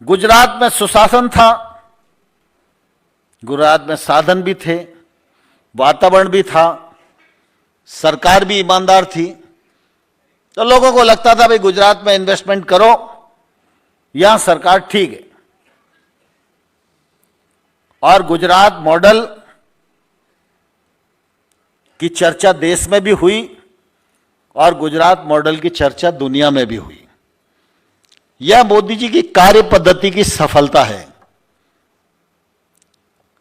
गुजरात में सुशासन था, गुजरात में साधन भी थे, वातावरण भी था, सरकार भी ईमानदार थी, तो लोगों को लगता था भाई गुजरात में इन्वेस्टमेंट करो, यहां सरकार ठीक है। और गुजरात मॉडल की चर्चा देश में भी हुई और गुजरात मॉडल की चर्चा दुनिया में भी हुई। यह मोदी जी की कार्य पद्धति की सफलता है।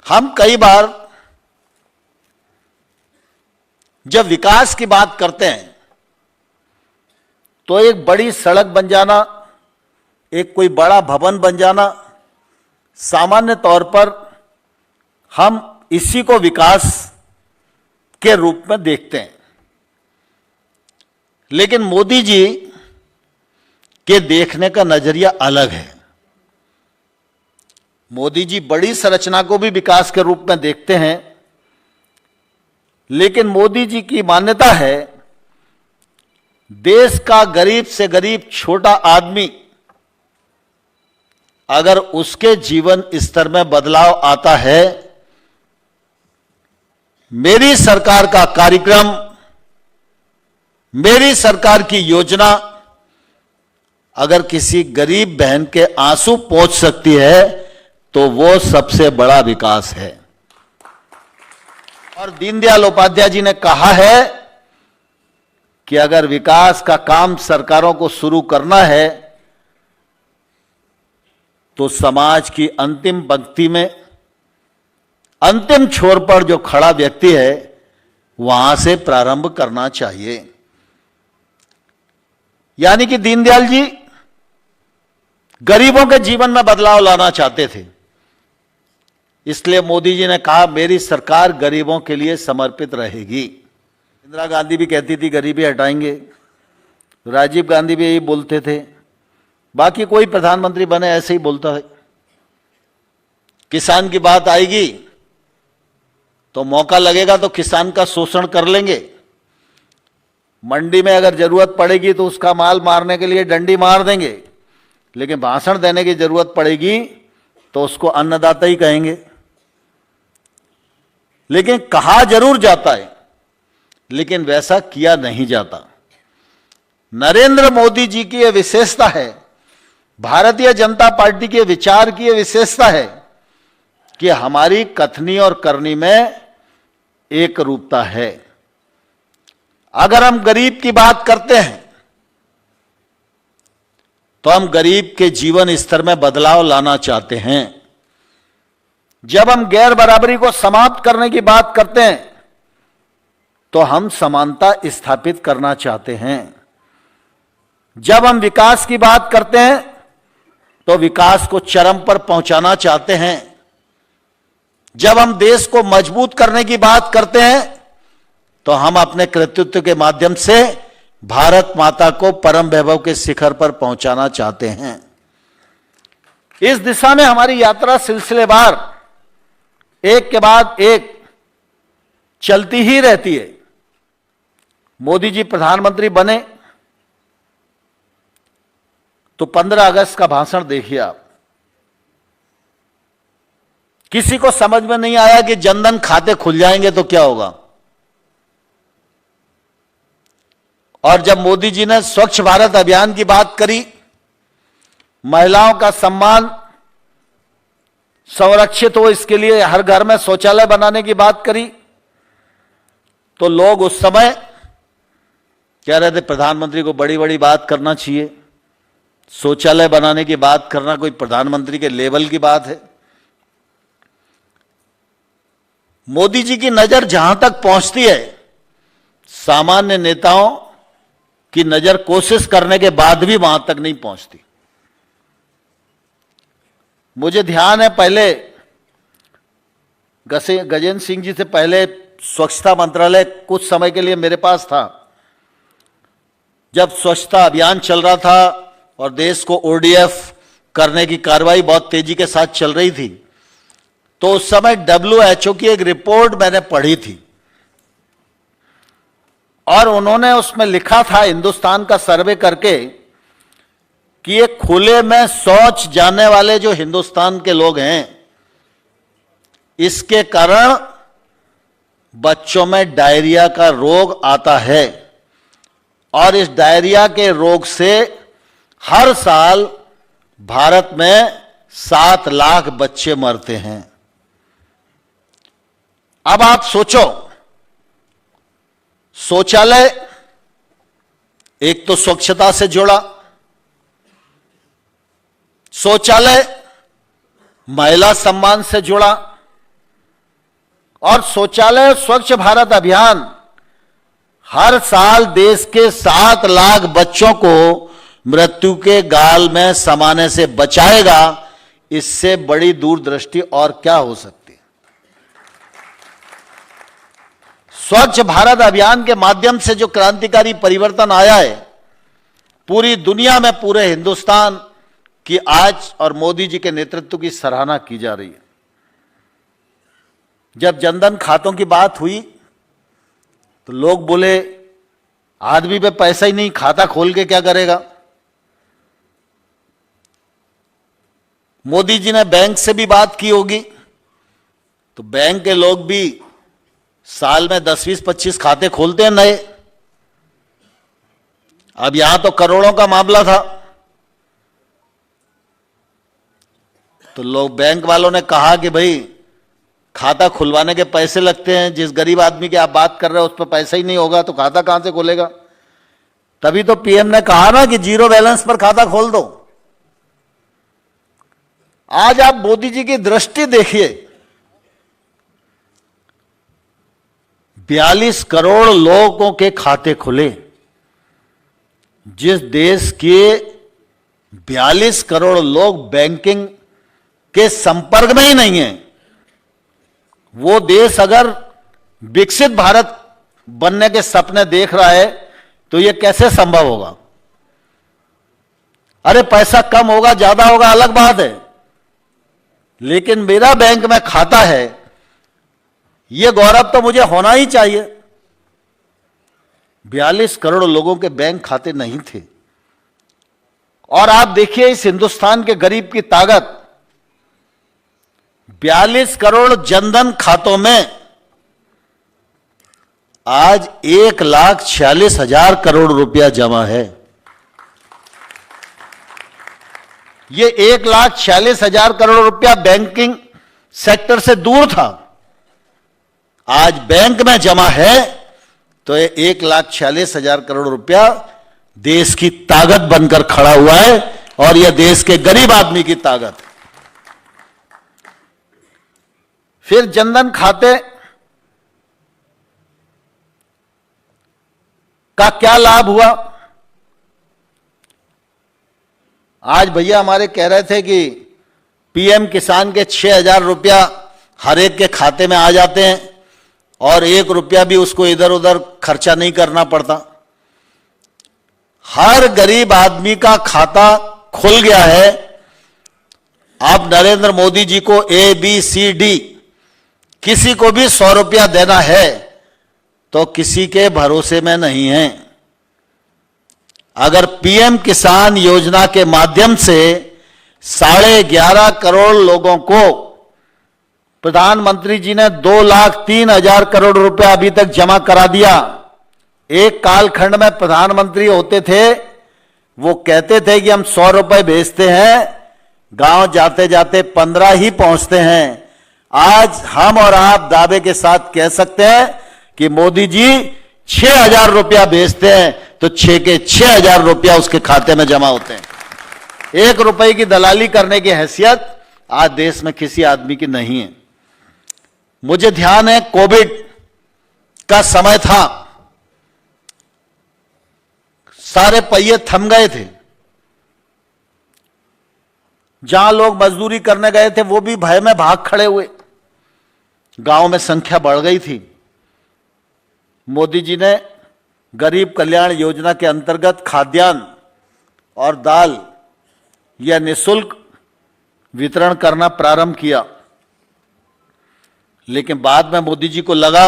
हम कई बार जब विकास की बात करते हैं तो एक बड़ी सड़क बन जाना, एक कोई बड़ा भवन बन जाना, सामान्य तौर पर हम इसी को विकास के रूप में देखते हैं। लेकिन मोदी जी के देखने का नजरिया अलग है। मोदी जी बड़ी संरचना को भी विकास के रूप में देखते हैं, लेकिन मोदी जी की मान्यता है देश का गरीब से गरीब छोटा आदमी अगर उसके जीवन स्तर में बदलाव आता है, मेरी सरकार का कार्यक्रम, मेरी सरकार की योजना अगर किसी गरीब बहन के आंसू पहुंच सकती है तो वो सबसे बड़ा विकास है। और दीनदयाल उपाध्याय जी ने कहा है कि अगर विकास का काम सरकारों को शुरू करना है तो समाज की अंतिम पंक्ति में, अंतिम छोर पर जो खड़ा व्यक्ति है वहां से प्रारंभ करना चाहिए। यानी कि दीनदयाल जी गरीबों के जीवन में बदलाव लाना चाहते थे, इसलिए मोदी जी ने कहा मेरी सरकार गरीबों के लिए समर्पित रहेगी। इंदिरा गांधी भी कहती थी गरीबी हटाएंगे, राजीव गांधी भी यही बोलते थे, बाकी कोई प्रधानमंत्री बने ऐसे ही बोलता है। किसान की बात आएगी तो मौका लगेगा तो किसान का शोषण कर लेंगे, मंडी में अगर जरूरत पड़ेगी तो उसका माल मारने के लिए डंडी मार देंगे, लेकिन भाषण देने की जरूरत पड़ेगी तो उसको अन्नदाता ही कहेंगे। लेकिन कहा जरूर जाता है, लेकिन वैसा किया नहीं जाता। नरेंद्र मोदी जी की यह विशेषता है, भारतीय जनता पार्टी के विचार की यह विशेषता है कि हमारी कथनी और करनी में एक रूपता है। अगर हम गरीब की बात करते हैं तो हम गरीब के जीवन स्तर में बदलाव लाना चाहते हैं। जब हम गैर बराबरी को समाप्त करने की बात करते हैं तो हम समानता स्थापित करना चाहते हैं। जब हम विकास की बात करते हैं तो विकास को चरम पर पहुंचाना चाहते हैं। जब हम देश को मजबूत करने की बात करते हैं तो हम अपने कृतित्व के माध्यम से भारत माता को परम वैभव के शिखर पर पहुंचाना चाहते हैं। इस दिशा में हमारी यात्रा सिलसिलेवार एक के बाद एक चलती ही रहती है। मोदी जी प्रधानमंत्री बने तो 15 अगस्त का भाषण देखिए आप। किसी को समझ में नहीं आया कि जनधन खाते खुल जाएंगे तो क्या होगा। और जब मोदी जी ने स्वच्छ भारत अभियान की बात करी, महिलाओं का सम्मान संरक्षित हो इसके लिए हर घर में शौचालय बनाने की बात करी, तो लोग उस समय कह रहे थे प्रधानमंत्री को बड़ी बड़ी बात करना चाहिए, शौचालय बनाने की बात करना कोई प्रधानमंत्री के लेवल की बात है। मोदी जी की नजर जहां तक पहुंचती है, सामान्य नेताओं की नजर कोशिश करने के बाद भी वहां तक नहीं पहुंचती। मुझे ध्यान है पहले गजेंद्र सिंह जी से पहले स्वच्छता मंत्रालय कुछ समय के लिए मेरे पास था। जब स्वच्छता अभियान चल रहा था और देश को ओडीएफ करने की कार्रवाई बहुत तेजी के साथ चल रही थी, तो उस समय WHO की एक रिपोर्ट मैंने पढ़ी थी और उन्होंने उसमें लिखा था, हिंदुस्तान का सर्वे करके कि ये खुले में शौच जाने वाले जो हिंदुस्तान के लोग हैं, इसके कारण बच्चों में डायरिया का रोग आता है और इस डायरिया के रोग से हर साल भारत में 7 लाख बच्चे मरते हैं। अब आप सोचो, शौचालय एक तो स्वच्छता से जुड़ा, शौचालय महिला सम्मान से जुड़ा, और शौचालय स्वच्छ भारत अभियान हर साल देश के 7 लाख बच्चों को मृत्यु के गाल में समाने से बचाएगा। इससे बड़ी दूरदृष्टि और क्या हो सकती है। स्वच्छ भारत अभियान के माध्यम से जो क्रांतिकारी परिवर्तन आया है पूरी दुनिया में, पूरे हिंदुस्तान की आज और मोदी जी के नेतृत्व की सराहना की जा रही है। जब जनधन खातों की बात हुई तो लोग बोले आदमी पे पैसा ही नहीं, खाता खोल के क्या करेगा। मोदी जी ने बैंक से भी बात की होगी, तो बैंक के लोग भी साल में 10, 20, 25 खाते खोलते हैं नए। अब यहां तो करोड़ों का मामला था, तो लोग बैंक वालों ने कहा कि भाई खाता खुलवाने के पैसे लगते हैं, जिस गरीब आदमी की आप बात कर रहे हो उस पर पैसा ही नहीं होगा तो खाता कहां से खोलेगा। तभी तो पीएम ने कहा ना कि 0 बैलेंस पर खाता खोल दो। आज आप मोदी जी की दृष्टि देखिए, 42 करोड़ लोगों के खाते खुले। जिस देश के 42 करोड़ लोग बैंकिंग के संपर्क में ही नहीं है, वो देश अगर विकसित भारत बनने के सपने देख रहा है तो ये कैसे संभव होगा। अरे पैसा कम होगा ज्यादा होगा अलग बात है, लेकिन मेरा बैंक में खाता है, यह गौरव तो मुझे होना ही चाहिए। 42 करोड़ लोगों के बैंक खाते नहीं थे। और आप देखिए इस हिंदुस्तान के गरीब की ताकत, 42 करोड़ जनधन खातों में आज 1,46,000 करोड़ रुपया जमा है। ये 1,46,000 करोड़ रुपया बैंकिंग सेक्टर से दूर था, आज बैंक में जमा है तो ये 1,46,000 करोड़ रुपया देश की ताकत बनकर खड़ा हुआ है और यह देश के गरीब आदमी की ताकत है। फिर जनधन खाते का क्या लाभ हुआ। आज भैया हमारे कह रहे थे कि पीएम किसान के 6,000 रुपया हर एक के खाते में आ जाते हैं और 1 रुपया भी उसको इधर उधर खर्चा नहीं करना पड़ता। हर गरीब आदमी का खाता खुल गया है। अब नरेंद्र मोदी जी को ABCD किसी को भी 100 रुपया देना है तो किसी के भरोसे में नहीं है। अगर पीएम किसान योजना के माध्यम से 11.5 करोड़ लोगों को प्रधानमंत्री जी ने 2,03,000 करोड़ रुपया अभी तक जमा करा दिया। एक कालखंड में प्रधानमंत्री होते थे, वो कहते थे कि हम 100 रुपए भेजते हैं, गांव जाते जाते 15 ही पहुंचते हैं। आज हम और आप दावे के साथ कह सकते हैं कि मोदी जी 6,000 रुपया भेजते हैं तो 6 के 6,000 रुपया उसके खाते में जमा होते हैं। 1 रुपए की दलाली करने की हैसियत आज देश में किसी आदमी की नहीं है। मुझे ध्यान है कोविड का समय था, सारे पहिए थम गए थे। जहां लोग मजदूरी करने गए थे वो भी भय में भाग खड़े हुए, गांव में संख्या बढ़ गई थी। मोदी जी ने गरीब कल्याण योजना के अंतर्गत खाद्यान्न और दाल या निःशुल्क वितरण करना प्रारंभ किया, लेकिन बाद में मोदी जी को लगा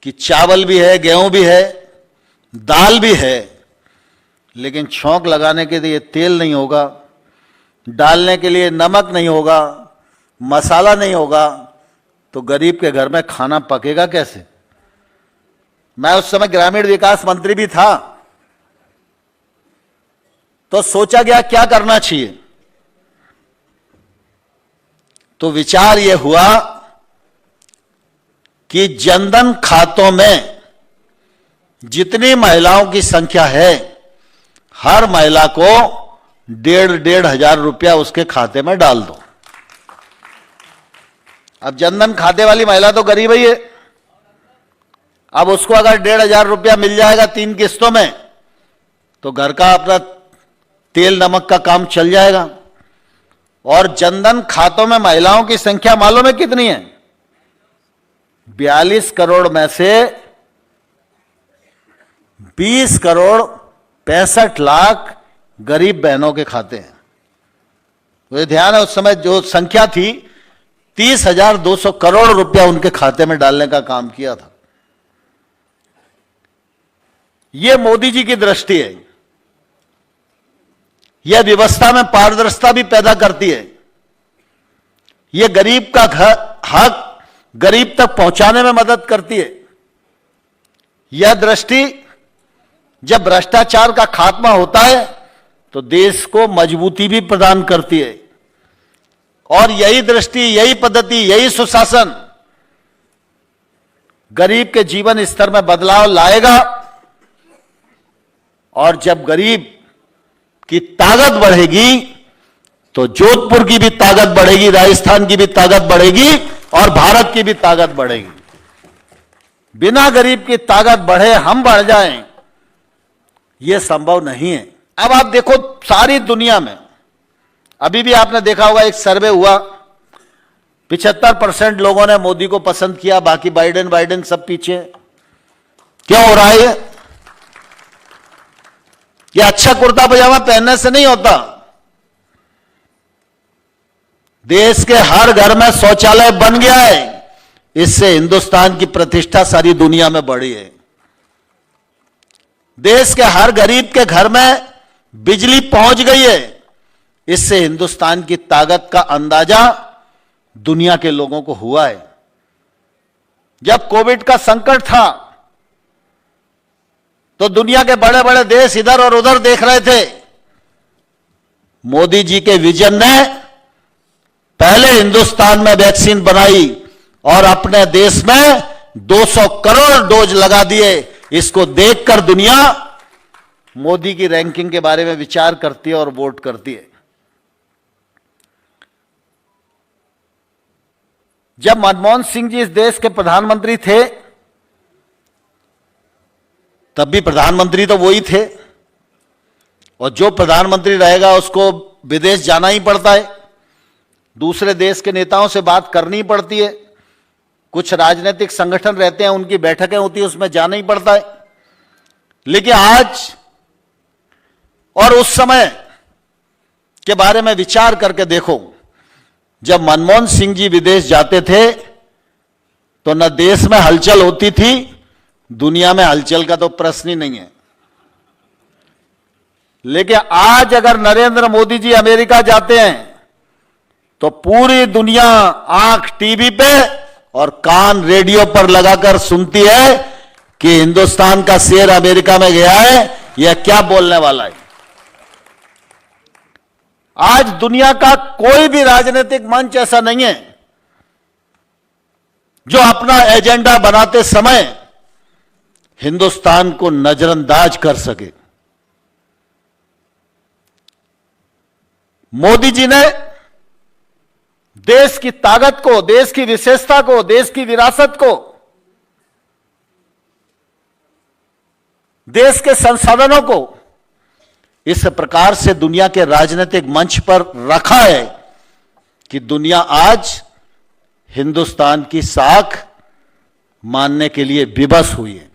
कि चावल भी है, गेहूं भी है, दाल भी है, लेकिन छौंक लगाने के लिए तेल नहीं होगा, डालने के लिए नमक नहीं होगा, मसाला नहीं होगा, तो गरीब के घर में खाना पकेगा कैसे? मैं उस समय ग्रामीण विकास मंत्री भी था, तो सोचा गया क्या करना चाहिए। तो विचार यह हुआ कि जनधन खातों में जितनी महिलाओं की संख्या है, हर महिला को 1,500 हजार रुपया उसके खाते में डाल दो। अब जनधन खाते वाली महिला तो गरीब ही है, अब उसको अगर 1,500 रुपया मिल जाएगा 3 किस्तों में, तो घर का अपना तेल नमक का काम चल जाएगा। और जनधन खातों में महिलाओं की संख्या मालूम है कितनी है? 42 करोड़ में से 20 करोड़ 65 लाख गरीब बहनों के खाते हैं। मुझे ध्यान है उस समय जो संख्या थी 30,200 करोड़ रुपया उनके खाते में डालने का काम किया था। यह मोदी जी की दृष्टि है। यह व्यवस्था में पारदर्शिता भी पैदा करती है। यह गरीब का हक गरीब तक पहुंचाने में मदद करती है। यह दृष्टि, जब भ्रष्टाचार का खात्मा होता है तो देश को मजबूती भी प्रदान करती है। और यही दृष्टि, यही पद्धति, यही सुशासन गरीब के जीवन स्तर में बदलाव लाएगा। और जब गरीब की ताकत बढ़ेगी तो जोधपुर की भी ताकत बढ़ेगी, राजस्थान की भी ताकत बढ़ेगी और भारत की भी ताकत बढ़ेगी। बिना गरीब की ताकत बढ़े हम बढ़ जाएं, यह संभव नहीं है। अब आप देखो सारी दुनिया में, अभी भी आपने देखा होगा एक सर्वे हुआ, 75% लोगों ने मोदी को पसंद किया, बाकी बाइडेन सब पीछे। क्यों हो रहा है ये अच्छा कुर्ता पजामा पहनने से नहीं होता। देश के हर घर में शौचालय बन गया है, इससे हिंदुस्तान की प्रतिष्ठा सारी दुनिया में बढ़ी है। देश के हर गरीब के घर में बिजली पहुंच गई है, इससे हिंदुस्तान की ताकत का अंदाजा दुनिया के लोगों को हुआ है। जब कोविड का संकट था तो दुनिया के बड़े बड़े देश इधर और उधर देख रहे थे। मोदी जी के विजन ने पहले हिंदुस्तान में वैक्सीन बनाई और अपने देश में 200 करोड़ डोज लगा दिए। इसको देखकर दुनिया मोदी की रैंकिंग के बारे में विचार करती है और वोट करती है। जब मनमोहन सिंह जी इस देश के प्रधानमंत्री थे, तब भी प्रधानमंत्री तो वही थे, और जो प्रधानमंत्री रहेगा उसको विदेश जाना ही पड़ता है, दूसरे देश के नेताओं से बात करनी पड़ती है, कुछ राजनीतिक संगठन रहते हैं उनकी बैठकें होती है उसमें जाना ही पड़ता है। लेकिन आज और उस समय के बारे में विचार करके देखो, जब मनमोहन सिंह जी विदेश जाते थे तो न देश में हलचल होती थी, दुनिया में हलचल का तो प्रश्न ही नहीं है। लेकिन आज अगर नरेंद्र मोदी जी अमेरिका जाते हैं तो पूरी दुनिया आंख टीवी पे और कान रेडियो पर लगाकर सुनती है कि हिंदुस्तान का शेर अमेरिका में गया है, यह क्या बोलने वाला है। आज दुनिया का कोई भी राजनीतिक मंच ऐसा नहीं है जो अपना एजेंडा बनाते समय हिंदुस्तान को नजरअंदाज कर सके। मोदी जी ने देश की ताकत को, देश की विशेषता को, देश की विरासत को, देश के संसाधनों को इस प्रकार से दुनिया के राजनीतिक मंच पर रखा है कि दुनिया आज हिंदुस्तान की साख मानने के लिए विवश हुई है।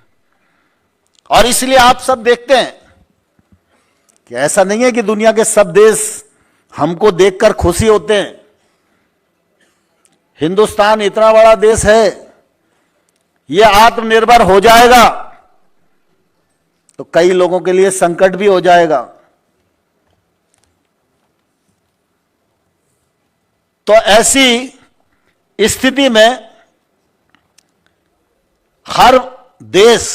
और इसलिए आप सब देखते हैं कि ऐसा नहीं है कि दुनिया के सब देश हमको देखकर खुशी होते हैं। हिंदुस्तान इतना बड़ा देश है, यह आत्मनिर्भर हो जाएगा तो कई लोगों के लिए संकट भी हो जाएगा। तो ऐसी स्थिति में हर देश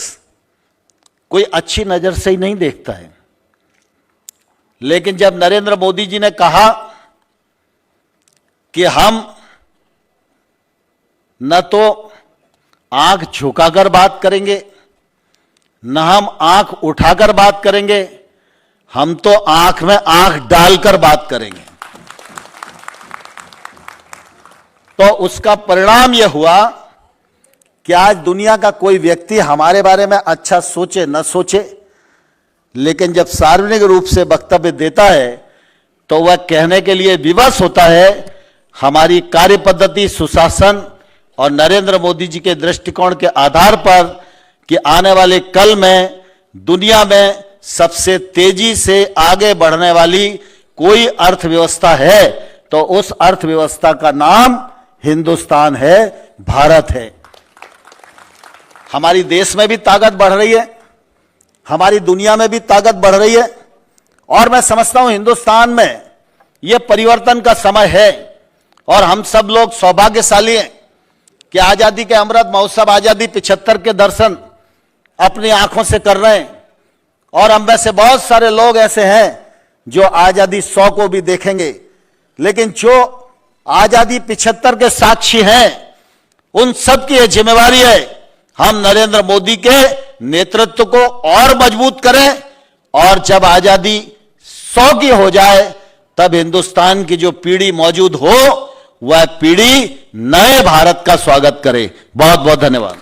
कोई अच्छी नजर से ही नहीं देखता है, लेकिन जब नरेंद्र मोदी जी ने कहा कि हम न तो आंख झुकाकर बात करेंगे, न हम आंख उठाकर बात करेंगे, हम तो आंख में आंख डालकर बात करेंगे, तो उसका परिणाम यह हुआ कि आज दुनिया का कोई व्यक्ति हमारे बारे में अच्छा सोचे न सोचे, लेकिन जब सार्वजनिक रूप से वक्तव्य देता है तो वह कहने के लिए विवश होता है हमारी कार्य पद्धति, सुशासन और नरेंद्र मोदी जी के दृष्टिकोण के आधार पर कि आने वाले कल में दुनिया में सबसे तेजी से आगे बढ़ने वाली कोई अर्थव्यवस्था है तो उस अर्थव्यवस्था का नाम हिंदुस्तान है, भारत है। हमारी देश में भी ताकत बढ़ रही है, हमारी दुनिया में भी ताकत बढ़ रही है, और मैं समझता हूं हिंदुस्तान में यह परिवर्तन का समय है और हम सब लोग सौभाग्यशाली हैं कि आजादी के अमृत महोत्सव, आजादी 75 के दर्शन अपनी आंखों से कर रहे हैं, और हम में से बहुत सारे लोग ऐसे हैं जो आजादी 100 को भी देखेंगे, लेकिन जो आजादी 75 के साक्षी हैं उन सब की यह जिम्मेवारी है हम नरेंद्र मोदी के नेतृत्व को और मजबूत करें, और जब आजादी 100 की हो जाए तब हिंदुस्तान की जो पीढ़ी मौजूद हो वह पीढ़ी नए भारत का स्वागत करे। बहुत बहुत धन्यवाद।